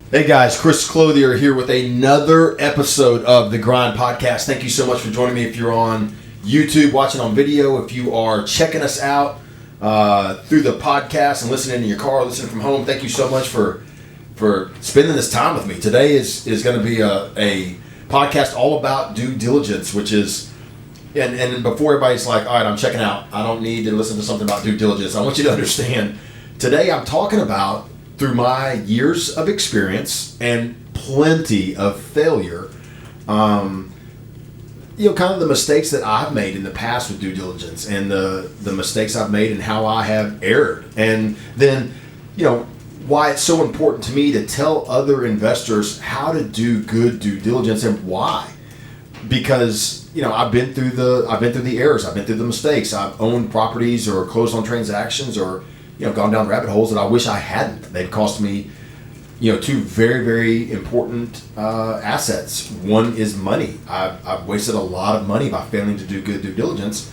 Hey guys, Chris Clothier here with another episode of the Grind Podcast. Thank you so much for joining me. If you're on YouTube watching on video, if you are checking us out through the podcast and listening in your car, listening from home, thank you so much for spending this time with me. Today is going to be a podcast all about due diligence, which is, and before everybody's like, all right, I'm checking out, I don't need to listen to something about due diligence. I want you to understand, today I'm talking about, through my years of experience and plenty of failure, kind of the mistakes that I've made in the past with due diligence and the mistakes I've made and how I have erred. And then, why it's so important to me to tell other investors how to do good due diligence and why. Because, I've been through the errors, I've been through the mistakes, I've owned properties or closed on transactions or gone down rabbit holes that I wish I hadn't. They've cost me, two very, very important assets. One is money. I've wasted a lot of money by failing to do good due diligence.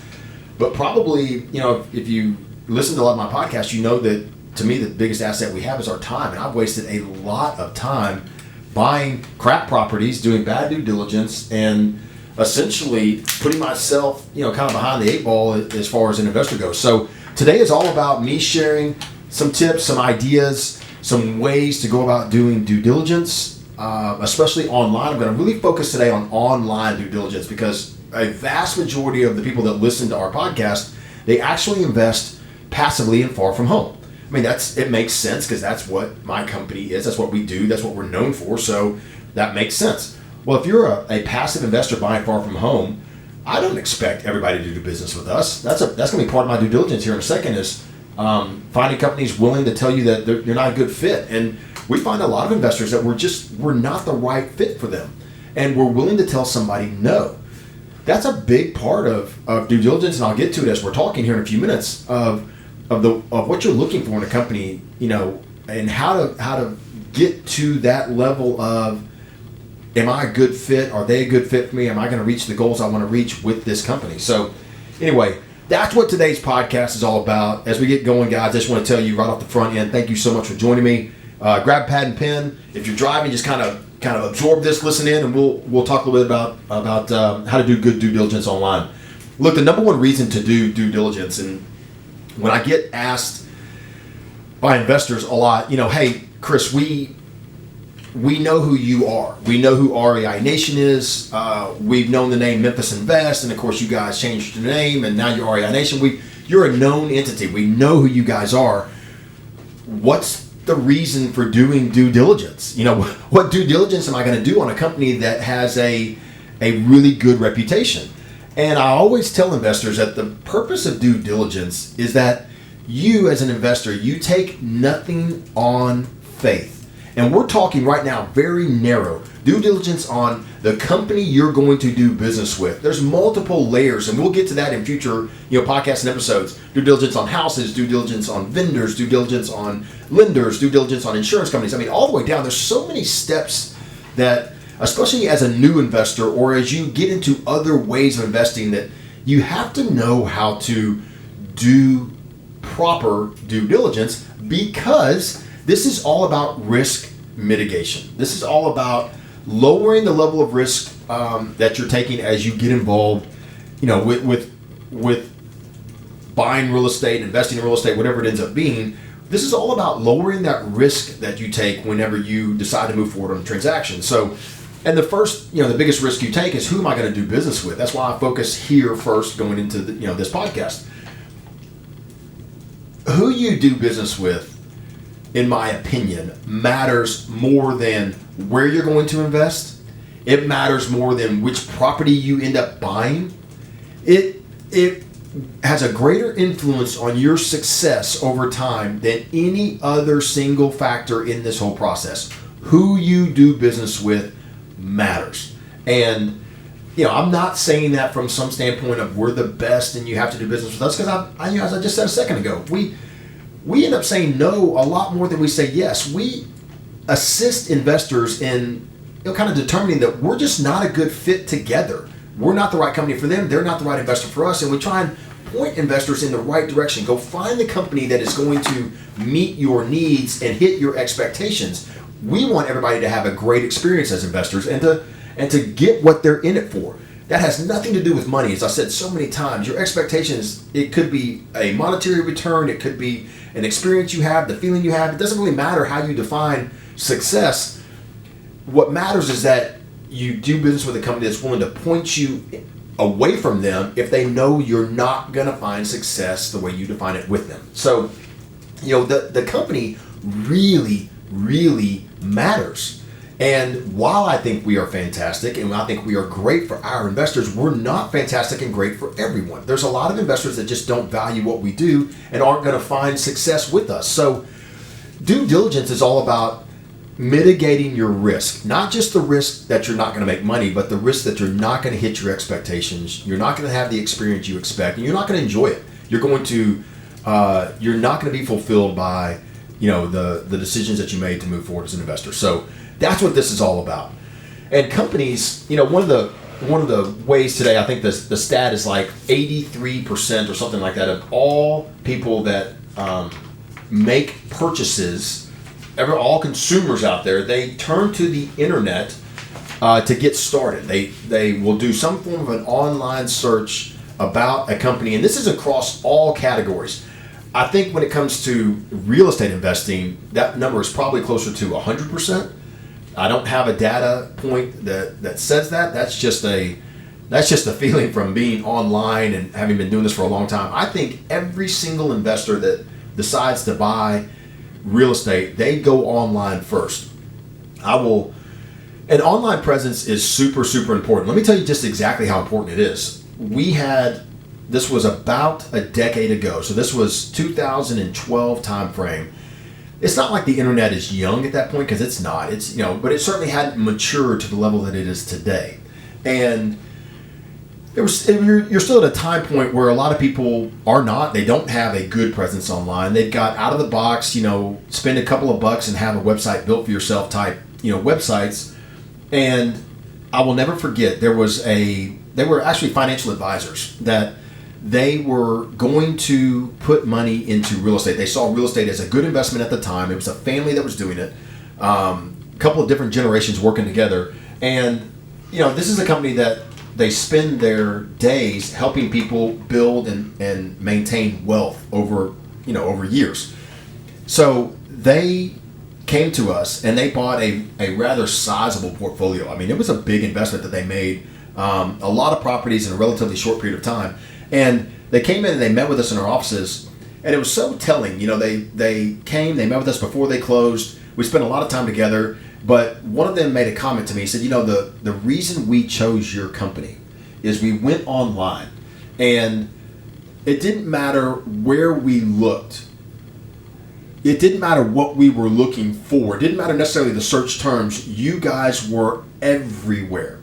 But probably, if you listen to a lot of my podcasts, you know that to me the biggest asset we have is our time. And I've wasted a lot of time buying crap properties, doing bad due diligence, and essentially putting myself, kind of behind the eight ball as far as an investor goes. So today is all about me sharing some tips, some ideas, some ways to go about doing due diligence, especially online. I'm going to really focus today on online due diligence because a vast majority of the people that listen to our podcast, they actually invest passively and far from home. I mean, it makes sense because that's what my company is. That's what we do. That's what we're known for. So that makes sense. Well, if you're a passive investor buying far from home, I don't expect everybody to do business with us. That's going to be part of my due diligence here in a second is finding companies willing to tell you that you're not a good fit. And we find a lot of investors that we're not the right fit for them. And we're willing to tell somebody no. That's a big part of due diligence, and I'll get to it as we're talking here in a few minutes of what you're looking for in a company, and how to get to that level of, am I a good fit? Are they a good fit for me? Am I going to reach the goals I want to reach with this company? So anyway, that's what today's podcast is all about. As we get going, guys, I just want to tell you right off the front end, thank you so much for joining me. Grab pad and pen. If you're driving, just kind of absorb this, listen in, and we'll talk a little bit about how to do good due diligence online. Look, the number one reason to do due diligence, and when I get asked by investors a lot, hey, Chris, we know who you are. We know who REI Nation is. We've known the name Memphis Invest, and of course you guys changed your name, and now you're REI Nation. You're a known entity. We know who you guys are. What's the reason for doing due diligence? What due diligence am I going to do on a company that has a really good reputation? And I always tell investors that the purpose of due diligence is that you, as an investor, you take nothing on faith. And we're talking right now very narrow due diligence on the company you're going to do business with. There's multiple layers, and we'll get to that in future podcasts and episodes. Due diligence on houses, due diligence on vendors, due diligence on lenders, due diligence on insurance companies. I mean, all the way down. There's so many steps that, especially as a new investor or as you get into other ways of investing, that you have to know how to do proper due diligence, because this is all about risk mitigation. This is all about lowering the level of risk that you're taking as you get involved, with buying real estate, investing in real estate, whatever it ends up being. This is all about lowering that risk that you take whenever you decide to move forward on a transaction. So, and the first, the biggest risk you take is, who am I going to do business with? That's why I focus here first going into this podcast. Who you do business with, in my opinion, matters more than where you're going to invest. It matters more than which property you end up buying. It has a greater influence on your success over time than any other single factor in this whole process. Who you do business with matters. And I'm not saying that from some standpoint of we're the best and you have to do business with us, because as I just said a second ago, we end up saying no a lot more than we say yes. We assist investors in kind of determining that we're just not a good fit together. We're not the right company for them. They're not the right investor for us. And we try and point investors in the right direction. Go find the company that is going to meet your needs and hit your expectations. We want everybody to have a great experience as investors and to get what they're in it for. That has nothing to do with money. As I said so many times, your expectations, it could be a monetary return, it could be an experience you have, the feeling you have. It doesn't really matter how you define success. What matters is that you do business with a company that's willing to point you away from them if they know you're not going to find success the way you define it with them. So, the company really, really matters. And while I think we are fantastic and I think we are great for our investors, we're not fantastic and great for everyone. There's a lot of investors that just don't value what we do and aren't going to find success with us. So due diligence is all about mitigating your risk, not just the risk that you're not going to make money, but the risk that you're not going to hit your expectations. You're not going to have the experience you expect, and you're not going to enjoy it. You're not going to be fulfilled by the decisions that you made to move forward as an investor. So that's what this is all about. And companies, one of the ways today, I think the stat is like 83% or something like that of all people that make purchases, all consumers out there, they turn to the internet to get started. They will do some form of an online search about a company, and this is across all categories. I think when it comes to real estate investing, that number is probably closer to 100%. I don't have a data point that says that. That's just a feeling from being online and having been doing this for a long time. I think every single investor that decides to buy real estate, they go online first. An online presence is super, super important. Let me tell you just exactly how important it is. This was about a decade ago, so this was 2012 timeframe. It's not like the internet is young at that point, because it's not. But it certainly hadn't matured to the level that it is today. And you're still at a time point where a lot of people they don't have a good presence online. They've got out of the box, spend a couple of bucks and have a website built for yourself type, websites. And I will never forget, they were actually financial advisors that they were going to put money into real estate. They saw real estate as a good investment at the time. It was a family that was doing it. A couple of different generations working together. And, this is a company that they spend their days helping people build and maintain wealth over years. So they came to us and they bought a rather sizable portfolio. I mean, it was a big investment that they made, a lot of properties in a relatively short period of time. And they came in and they met with us in our offices, and it was so telling. They came, they met with us before they closed. We spent a lot of time together, but one of them made a comment to me. He said, the reason we chose your company is we went online, and it didn't matter where we looked. It didn't matter what we were looking for. It didn't matter necessarily the search terms. You guys were everywhere.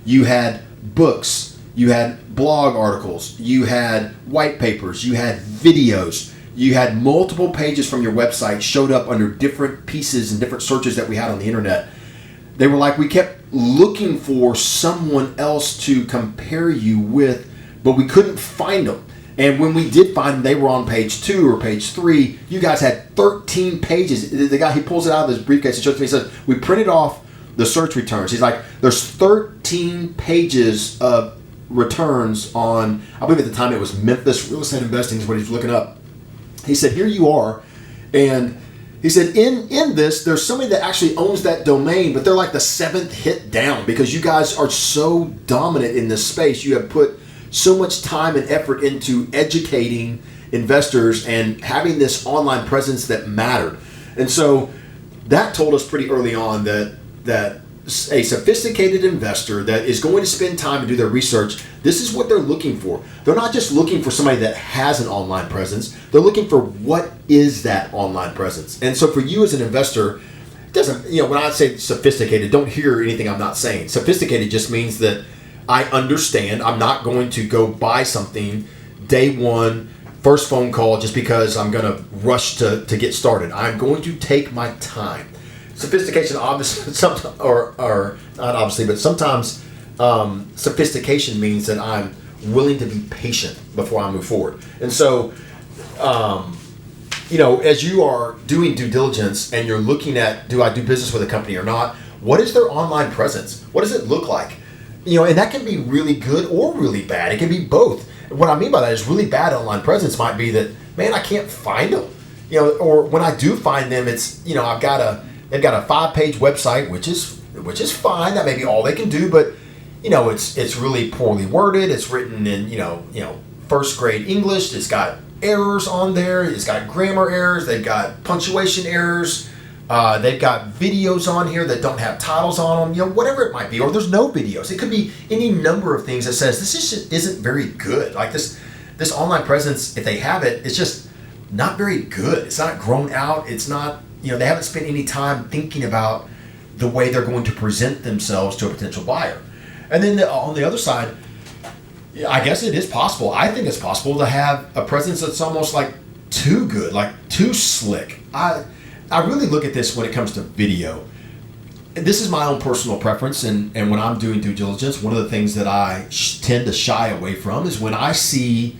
You had books. You had blog articles, you had white papers, you had videos, you had multiple pages from your website showed up under different pieces and different searches that we had on the internet. They were like, we kept looking for someone else to compare you with, but we couldn't find them. And when we did find them, they were on page 2 or page 3. You guys had 13 pages. The guy, he pulls it out of his briefcase and shows me, he says, we printed off the search returns. He's like, there's 13 pages of returns on, I believe at the time it was Memphis real estate investing is what he's looking up. He said, here you are. And he said, in this, there's somebody that actually owns that domain, but they're like the 7th hit down because you guys are so dominant in this space. You have put so much time and effort into educating investors and having this online presence that mattered. And so that told us pretty early on that a sophisticated investor that is going to spend time to do their research, this is what they're looking for. They're not just looking for somebody that has an online presence. They're looking for what is that online presence. And so for you as an investor, it doesn't, when I say sophisticated, don't hear anything I'm not saying. Sophisticated just means that I understand I'm not going to go buy something day one, first phone call, just because I'm going to rush to get started. I'm going to take my time. Sophistication, obviously, or not obviously, but sometimes sophistication means that I'm willing to be patient before I move forward. And so as you are doing due diligence and you're looking at, do I do business with a company or not? What is their online presence? What does it look like? And that can be really good or really bad. It can be both. What I mean by that is really bad online presence might be that, man, I can't find them. Or when I do find them, it's, they've got a 5-page website, which is fine. That may be all they can do, but it's really poorly worded. It's written in, first grade English. It's got errors on there. It's got grammar errors. They've got punctuation errors. They've got videos on here that don't have titles on them, whatever it might be, or there's no videos. It could be any number of things that says this just isn't very good. Like this online presence, if they have it, it's just not very good. It's not grown out. It's not, they haven't spent any time thinking about the way they're going to present themselves to a potential buyer. And then on the other side, I guess it is possible. I think it's possible to have a presence that's almost like too good, like too slick. I really look at this when it comes to video. This is my own personal preference, and when I'm doing due diligence, one of the things that I tend to shy away from is when I see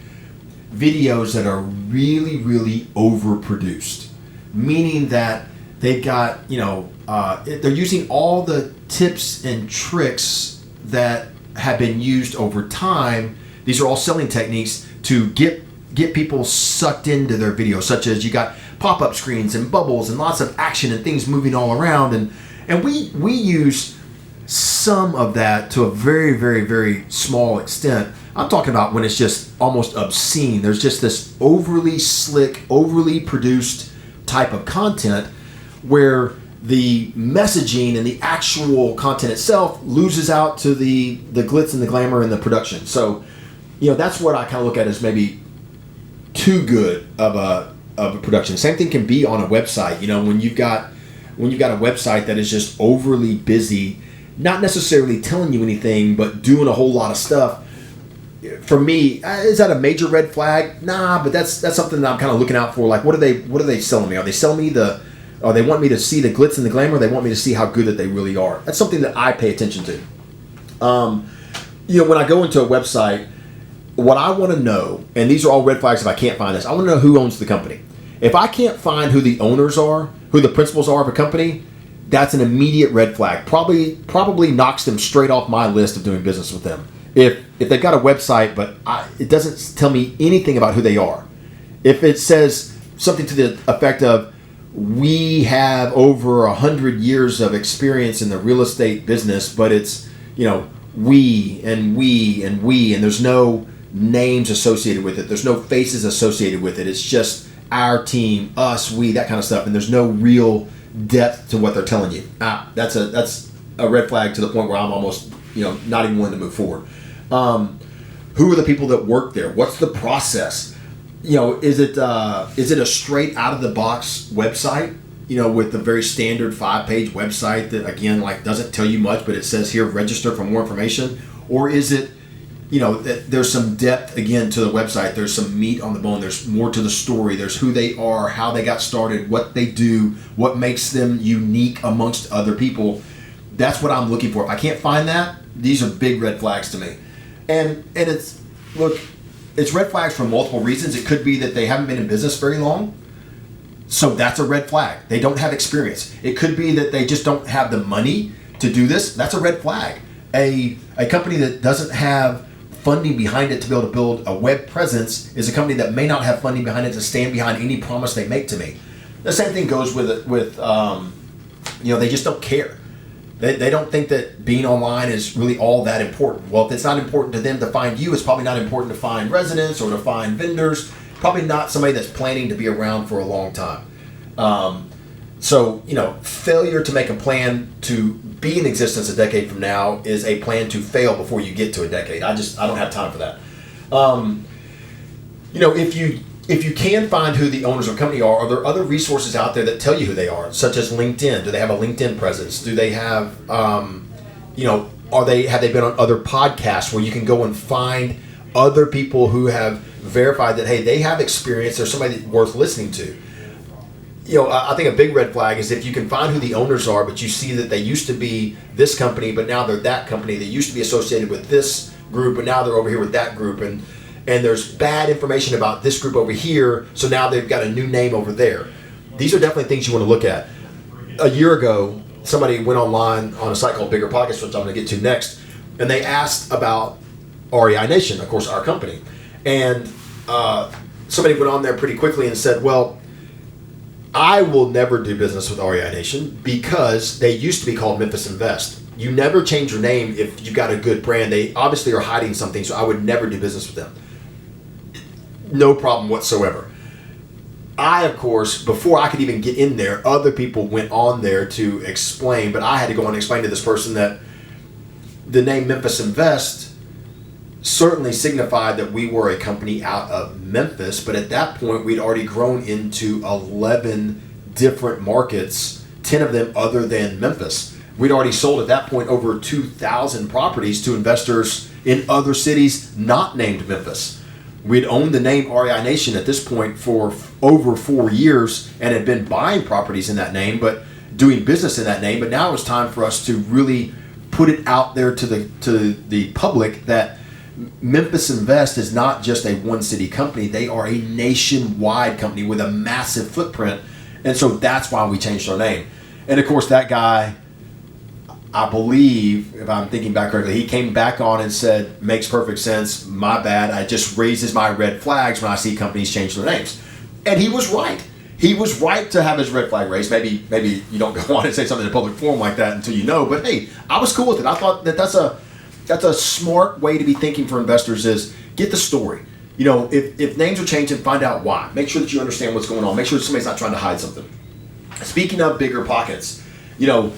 videos that are really, really overproduced, meaning that they've got, they're using all the tips and tricks that have been used over time. These are all selling techniques to get people sucked into their videos, such as you got pop-up screens and bubbles and lots of action and things moving all around, and we use some of that to a very, very, very small extent. I'm talking about when it's just almost obscene. There's just this overly slick, overly produced type of content where the messaging and the actual content itself loses out to the glitz and the glamour and the production. So, that's what I kind of look at as maybe too good of a production. Same thing can be on a website. When you've got a website that is just overly busy, not necessarily telling you anything, but doing a whole lot of stuff. For me, is that a major red flag? Nah, but that's something that I'm kind of looking out for. Like, what are they selling me? Are they selling me or they want me to see the glitz and the glamour? Or they want me to see how good that they really are. That's something that I pay attention to. When I go into a website, what I want to know, and these are all red flags if I can't find this, I want to know who owns the company. If I can't find who the owners are, who the principals are of a company, that's an immediate red flag. Probably knocks them straight off my list of doing business with them. If they've got a website, but it doesn't tell me anything about who they are. If it says something to the effect of, we have over 100 years of experience in the real estate business, but it's, we, and there's no names associated with it. There's no faces associated with it. It's just our team, us, we, that kind of stuff. And there's no real depth to what they're telling you. That's a red flag to the point where I'm almost, not even willing to move forward. Who are the people that work there? What's the process? Is it a straight out of the box website? With the very standard 5-page website that again, doesn't tell you much, but it says here, register for more information? Or is it, there's some depth again to the website. There's some meat on the bone. There's more to the story. There's who they are, how they got started, what they do, what makes them unique amongst other people. That's what I'm looking for. If I can't find that, these are big red flags to me. And it's red flags for multiple reasons. It could be that they haven't been in business very long. So that's a red flag. They don't have experience. It could be that they just don't have the money to do this. That's a red flag. A company that doesn't have funding behind it to be able to build a web presence is a company that may not have funding behind it to stand behind any promise they make to me. The same thing goes with they just don't care. They don't think that being online is really all that important. Well, if it's not important to them to find you, it's probably not important to find residents or to find vendors. Probably not somebody that's planning to be around for a long time. Failure to make a plan to be in existence a decade from now is a plan to fail before you get to a decade. I don't have time for that. If you can find who the owners of a company are there other resources out there that tell you who they are, such as LinkedIn? Do they have a LinkedIn presence? Do they have, have they been on other podcasts where you can go and find other people who have verified that, hey, they have experience, there's somebody worth listening to? I think a big red flag is if you can find who the owners are, but you see that they used to be this company, but now they're that company. They used to be associated with this group, but now they're over here with that group. And and there's bad information about this group over here, so now they've got a new name over there. These are definitely things you want to look at. A year ago, somebody went online on a site called Bigger Pockets, which I'm going to get to next, and they asked about REI Nation, of course, our company. And somebody went on there pretty quickly and said, well, I will never do business with REI Nation because they used to be called Memphis Invest. You never change your name if you've got a good brand. They obviously are hiding something, so I would never do business with them. No problem whatsoever. I, of course, before I could even get in there, other people went on there to explain, but I had to go on and explain to this person that the name Memphis Invest certainly signified that we were a company out of Memphis, but at that point we'd already grown into 11 different markets, 10 of them other than Memphis. We'd already sold at that point over 2,000 properties to investors in other cities not named Memphis. We'd owned the name REI Nation at this point for over 4 years and had been buying properties in that name, but doing business in that name. But now it was time for us to really put it out there to the public that Memphis Invest is not just a one city company. They are a nationwide company with a massive footprint. And so that's why we changed our name. And of course, that guy, I believe, if I'm thinking back correctly, he came back on and said, makes perfect sense. My bad. I just raises my red flags when I see companies change their names. And he was right. He was right to have his red flag raised. Maybe you don't go on and say something in a public forum like that until you know. But hey, I was cool with it. I thought that's a smart way to be thinking for investors is get the story. You know, if names are changing, find out why. Make sure that you understand what's going on. Make sure somebody's not trying to hide something. Speaking of Bigger Pockets, you know,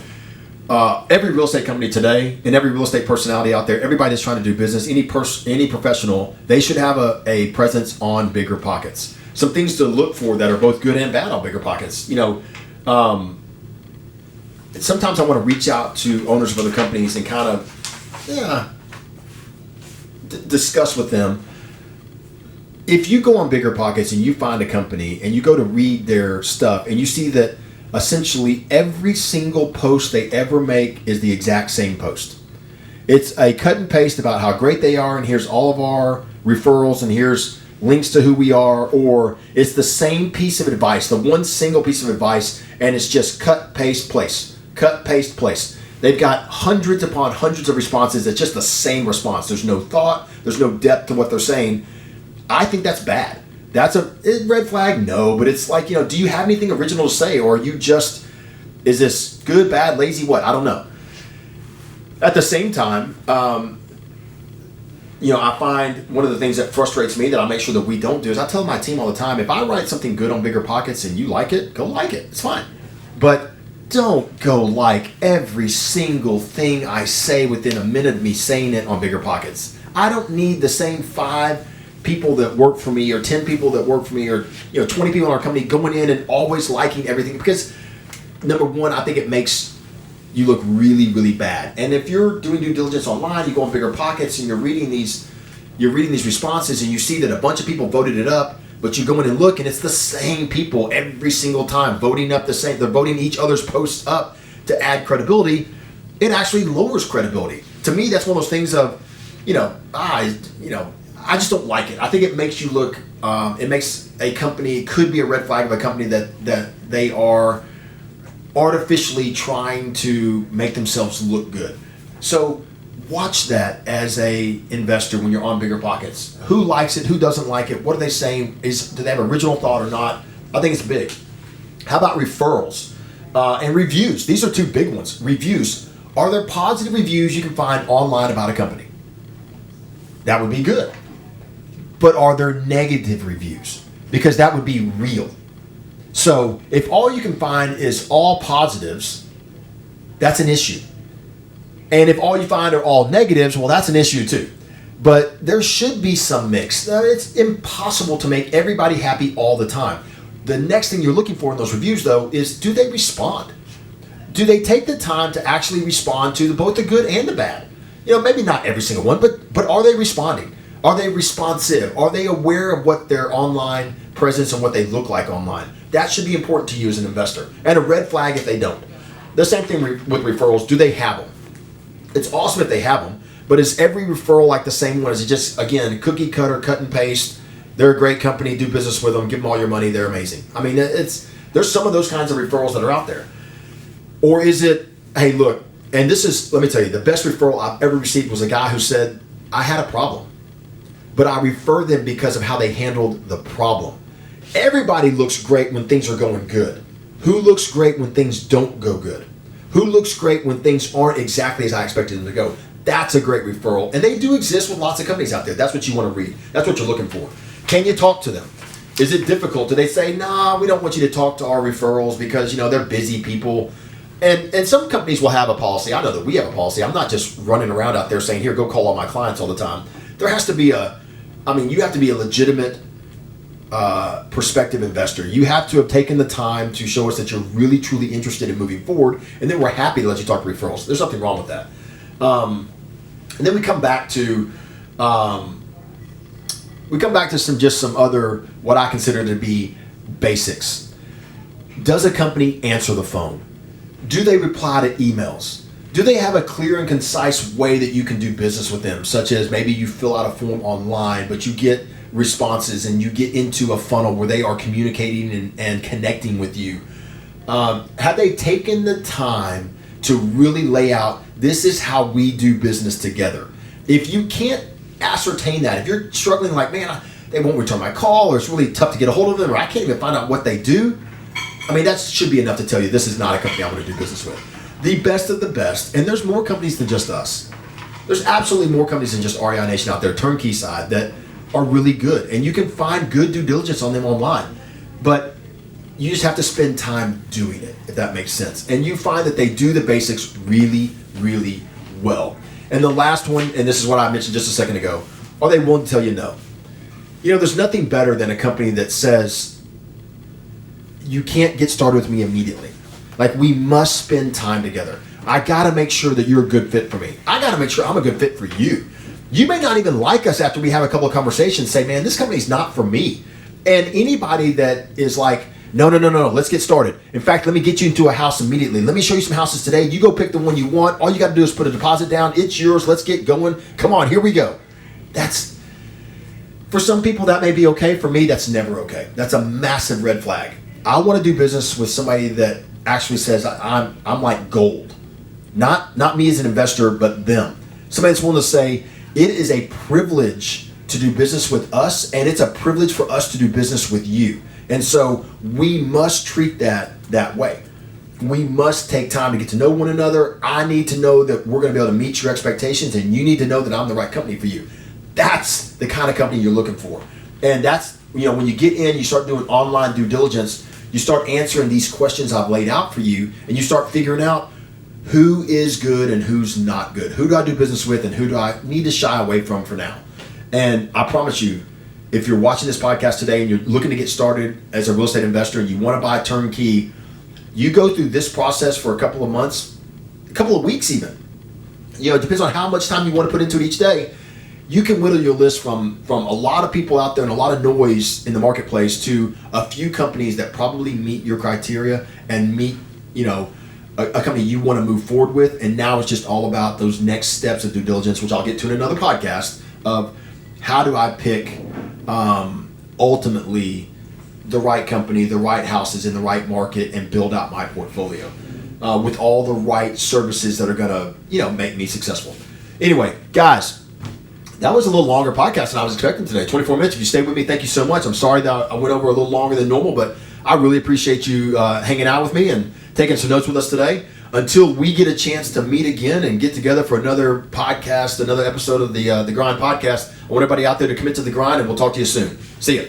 every real estate company today and every real estate personality out there, everybody that's trying to do business, any professional, they should have a presence on Bigger Pockets. Some things to look for that are both good and bad on Bigger Pockets. You know, sometimes I want to reach out to owners of other companies and kind of discuss with them. If you go on Bigger Pockets and you find a company and you go to read their stuff and you see that essentially every single post they ever make is the exact same post. It's a cut and paste about how great they are and here's all of our referrals and here's links to who we are, or it's the same piece of advice, the one single piece of advice, and it's just cut, paste, place. Cut, paste, place. They've got hundreds upon hundreds of responses. It's just the same response. There's no thought. There's no depth to what they're saying. I think that's bad. That's a red flag? No, but it's like, you know, do you have anything original to say, or are you just, is this good, bad, lazy, what? I don't know. At the same time, you know, I find one of the things that frustrates me that I make sure that we don't do is I tell my team all the time, if I write something good on Bigger Pockets and you like it, go like it. It's fine. But don't go like every single thing I say within a minute of me saying it on Bigger Pockets. I don't need the same 5 people that work for me or 10 people that work for me or 20 people in our company going in and always liking everything, because number one, I think it makes you look really, really bad. And if you're doing due diligence online, you go on Bigger Pockets and you're reading these responses and you see that a bunch of people voted it up, but you go in and look and it's the same people every single time voting up the same. They're voting each other's posts up to add credibility. It actually lowers credibility. To me, that's one of those things of, I just don't like it. I think it makes you look, it makes a company, it could be a red flag of a company that they are artificially trying to make themselves look good. So watch that as a investor when you're on Bigger Pockets. Who likes it? Who doesn't like it? What are they saying? Do they have original thought or not? I think it's big. How about referrals and reviews? These are 2 big ones. Reviews. Are there positive reviews you can find online about a company? That would be good. But are there negative reviews? Because that would be real. So if all you can find is all positives, that's an issue. And if all you find are all negatives, well, that's an issue too. But there should be some mix. It's impossible to make everybody happy all the time. The next thing you're looking for in those reviews, though, is do they respond? Do they take the time to actually respond to both the good and the bad? Maybe not every single one, but are they responding? Are they responsive? Are they aware of what their online presence and what they look like online? That should be important to you as an investor. And a red flag if they don't. The same thing with referrals. Do they have them? It's awesome if they have them, But is every referral like the same one? Is it just, again, cookie cutter, cut and paste? They're a great company. Do business with them. Give them all your money. They're amazing. I mean, there's some of those kinds of referrals that are out there. Or is it, hey, look, and this is, let me tell you, the best referral I've ever received was a guy who said, I had a problem, but I refer them because of how they handled the problem. Everybody looks great when things are going good. Who looks great when things don't go good? Who looks great when things aren't exactly as I expected them to go? That's a great referral. And they do exist with lots of companies out there. That's what you want to read. That's what you're looking for. Can you talk to them? Is it difficult? Do they say, nah, we don't want you to talk to our referrals because, they're busy people? And some companies will have a policy. I know that we have a policy. I'm not just running around out there saying, here, go call all my clients all the time. There has to be you have to be a legitimate prospective investor. You have to have taken the time to show us that you're really, truly interested in moving forward. And then we're happy to let you talk to referrals. There's nothing wrong with that. And then we come back to some other, what I consider to be basics. Does a company answer the phone? Do they reply to emails? Do they have a clear and concise way that you can do business with them? Such as maybe you fill out a form online, but you get responses and you get into a funnel where they are communicating and connecting with you. Have they taken the time to really lay out, this is how we do business together? If you can't ascertain that, if you're struggling like, man, they won't return my call, or it's really tough to get a hold of them, or I can't even find out what they do, I mean, that should be enough to tell you this is not a company I want to do business with. The best of the best, and there's more companies than just us. There's absolutely more companies than just REI Nation out there, turnkey side, that are really good. And you can find good due diligence on them online. But you just have to spend time doing it, if that makes sense. And you find that they do the basics really, really well. And the last one, and this is what I mentioned just a second ago, are they willing to tell you no? There's nothing better than a company that says, you can't get started with me immediately. Like, we must spend time together. I got to make sure that you're a good fit for me. I got to make sure I'm a good fit for you. You may not even like us after we have a couple of conversations, say, man, this company's not for me. And anybody that is like, no, let's get started. In fact, let me get you into a house immediately. Let me show you some houses today. You go pick the one you want. All you got to do is put a deposit down. It's yours. Let's get going. Come on, here we go. That's, for some people, that may be okay. For me, that's never okay. That's a massive red flag. I want to do business with somebody that actually says I'm like gold. Not me as an investor, but them. Somebody that's willing to say, it is a privilege to do business with us, and it's a privilege for us to do business with you. And so we must treat that way. We must take time to get to know one another. I need to know that we're going to be able to meet your expectations, and you need to know that I'm the right company for you. That's the kind of company you're looking for. And that's, when you get in, you start doing online due diligence, you start answering these questions I've laid out for you, and you start figuring out who is good and who's not good. Who do I do business with, and who do I need to shy away from for now? And I promise you, if you're watching this podcast today and you're looking to get started as a real estate investor and you want to buy turnkey, you go through this process for a couple of months, a couple of weeks even. It depends on how much time you want to put into it each day. You can whittle your list from a lot of people out there and a lot of noise in the marketplace to a few companies that probably meet your criteria and meet, a company you want to move forward with. And now it's just all about those next steps of due diligence, which I'll get to in another podcast, of how do I pick ultimately the right company, the right houses in the right market, and build out my portfolio with all the right services that are going to, make me successful. Anyway, guys, that was a little longer podcast than I was expecting today. 24 minutes. If you stayed with me, thank you so much. I'm sorry that I went over a little longer than normal, but I really appreciate you hanging out with me and taking some notes with us today. Until we get a chance to meet again and get together for another podcast, another episode of the Grind Podcast, I want everybody out there to commit to the grind, and we'll talk to you soon. See ya.